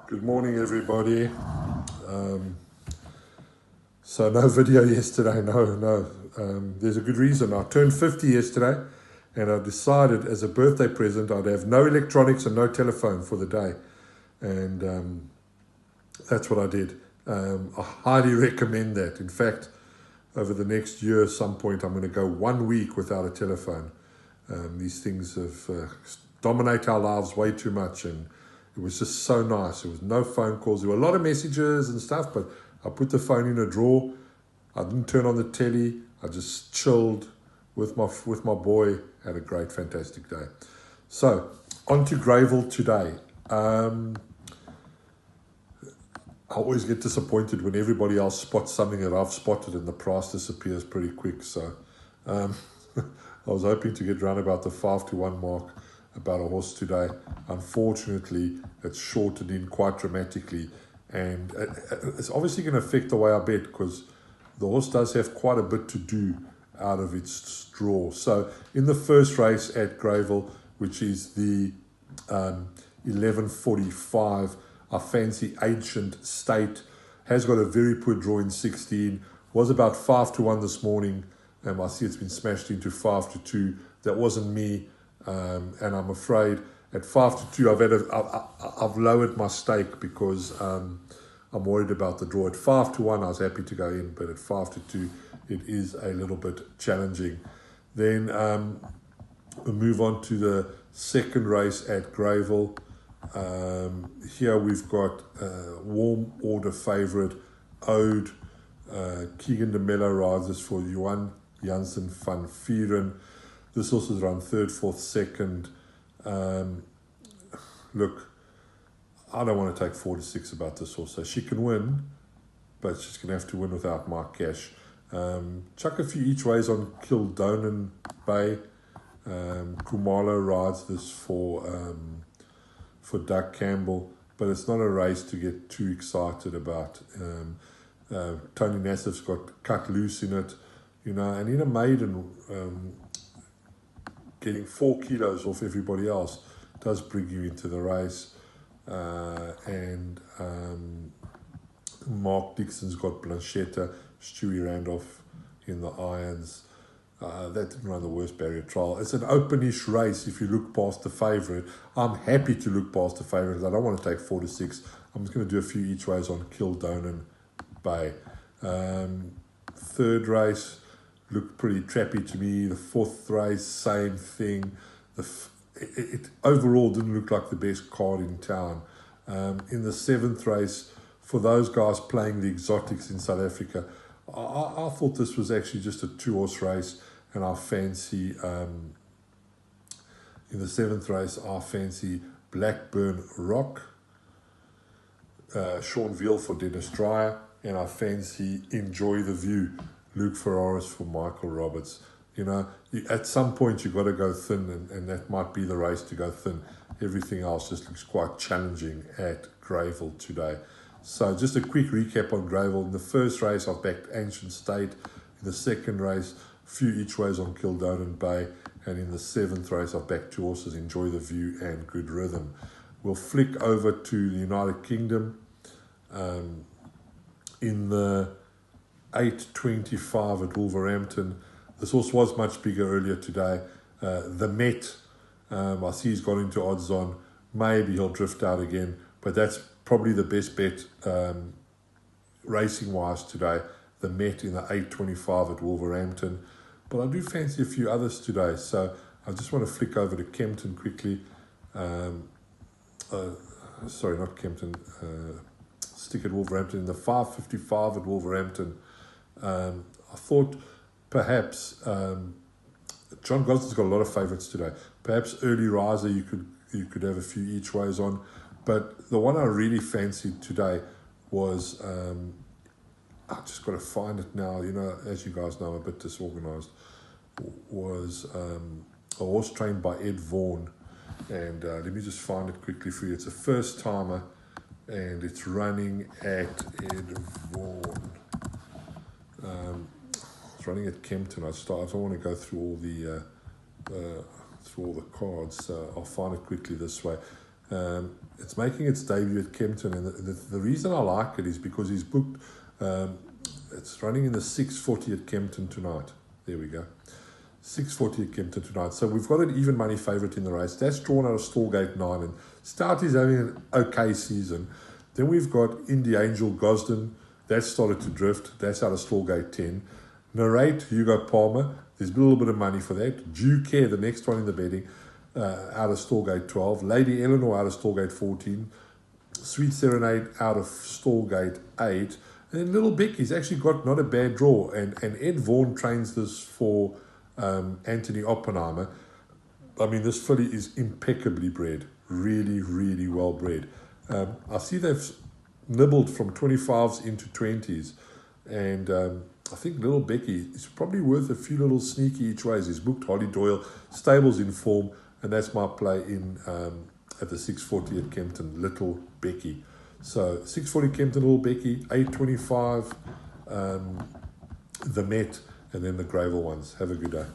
Good morning, everybody. So no video yesterday, no. There's a good reason. I turned 50 yesterday, and I decided as a birthday present I'd have no electronics and no telephone for the day. And that's what I did. I highly recommend that. In fact, over the next year at some point, I'm going to go 1 week without a telephone. These things have dominate our lives way too much, and it was just so nice. There was no phone calls. There were a lot of messages and stuff, but I put the phone in a drawer. I didn't turn on the telly. I just chilled with my boy. Had a great, fantastic day. So, on to Greyville today. I always get disappointed when everybody else spots something that I've spotted and the price disappears pretty quick. So, I was hoping to get round about the 5-1 mark about a horse today. Unfortunately, it's shortened in quite dramatically, and it's obviously going to affect the way I bet, because the horse does have quite a bit to do out of its draw. So in the first race at Greyville, which is the 11:45, I fancy Ancient State. Has got a very poor draw in 16. Was about 5-1 this morning. I see it's been smashed into 5-2. That wasn't me. And I'm afraid at 5-2, I've lowered my stake because I'm worried about the draw. At 5-1, I was happy to go in, but at 5-2, it is a little bit challenging. Then we'll move on to the second race at Greyville. Here we've got warm order favourite Ode. Keegan de Mello rides for Johan Janssen van Vieren. This horse is around third, fourth, second. Look, I don't want to take 4-6 about this horse. So she can win, but she's going to have to win without my cash. Chuck a few each ways on Kildonan Bay. Kumalo rides this for Doug Campbell, but it's not a race to get too excited about. Tony Nassif's got cut loose in it, and in a maiden, getting 4 kilos off everybody else does bring you into the race. And Mark Dixon's got Blanchetta, Stewie Randolph in the irons. That didn't run the worst barrier trial. It's an openish race if you look past the favourite. I'm happy to look past the favourite. I don't want to take 4-6. I'm just going to do a few each ways on Kildonan Bay. Third race looked pretty trappy to me. The fourth race, same thing. It overall didn't look like the best card in town. In the seventh race, for those guys playing the exotics in South Africa, I thought this was actually just a 2-horse race, and I fancy, in the seventh race, I fancy Blackburn Rock, Sean Veal for Dennis Dreyer, and I fancy Enjoy the View, Luke Ferraris for Michael Roberts. At some point you've got to go thin, and that might be the race to go thin. Everything else just looks quite challenging at Greyville today. So just a quick recap on Greyville. In the first race, I've backed Ancient State. In the second race, a few each ways on Kildonan Bay. And in the seventh race, I've backed 2 horses, Enjoy the View and Good Rhythm. We'll flick over to the United Kingdom. In the 8:25 at Wolverhampton, this horse was much bigger earlier today. The Met, I see he's gone into odds on. Maybe he'll drift out again, but that's probably the best bet racing-wise today. The Met in the 8:25 at Wolverhampton. But I do fancy a few others today, so I just want to flick over to Kempton quickly. Sorry, not Kempton. Stick at Wolverhampton in the 5:55 at Wolverhampton. I thought perhaps John Gosden's got a lot of favourites today. Perhaps Early Riser you could have a few each ways on, but the one I really fancied today was I just got to find it now. As you guys know, I'm a bit disorganised. Was a horse trained by Ed Vaughan, and let me just find it quickly for you. It's a first timer, and it's running at Ed Vaughan. It's running at Kempton. I don't want to go through all the cards, so I'll find it quickly this way. It's making its debut at Kempton, and the reason I like it is because he's booked. It's running in the 640 at Kempton tonight. There we go. 640 at Kempton tonight. So we've got an even money favourite in the race. That's drawn out of Stallgate 9, and Stout is having an okay season. Then we've got Indie Angel Gosden. That's started to drift. That's out of Stallgate 10. Narrate Hugo Palmer. There's a little bit of money for that. Due Care, the next one in the betting, out of Stallgate 12. Lady Eleanor out of Stallgate 14. Sweet Serenade out of Stallgate 8. And then Little Becky's actually got not a bad draw. And Ed Vaughan trains this for Anthony Oppenheimer. I mean, this filly is impeccably bred. Really, really well bred. I see they've nibbled from 25s into 20s. And I think Little Becky is probably worth a few little sneaky each ways. He's booked Holly Doyle, stables in form, and that's my play in at the 640 at Kempton, Little Becky. So 640 Kempton, Little Becky, 825 the Met, and then the Gravel ones. Have a good day.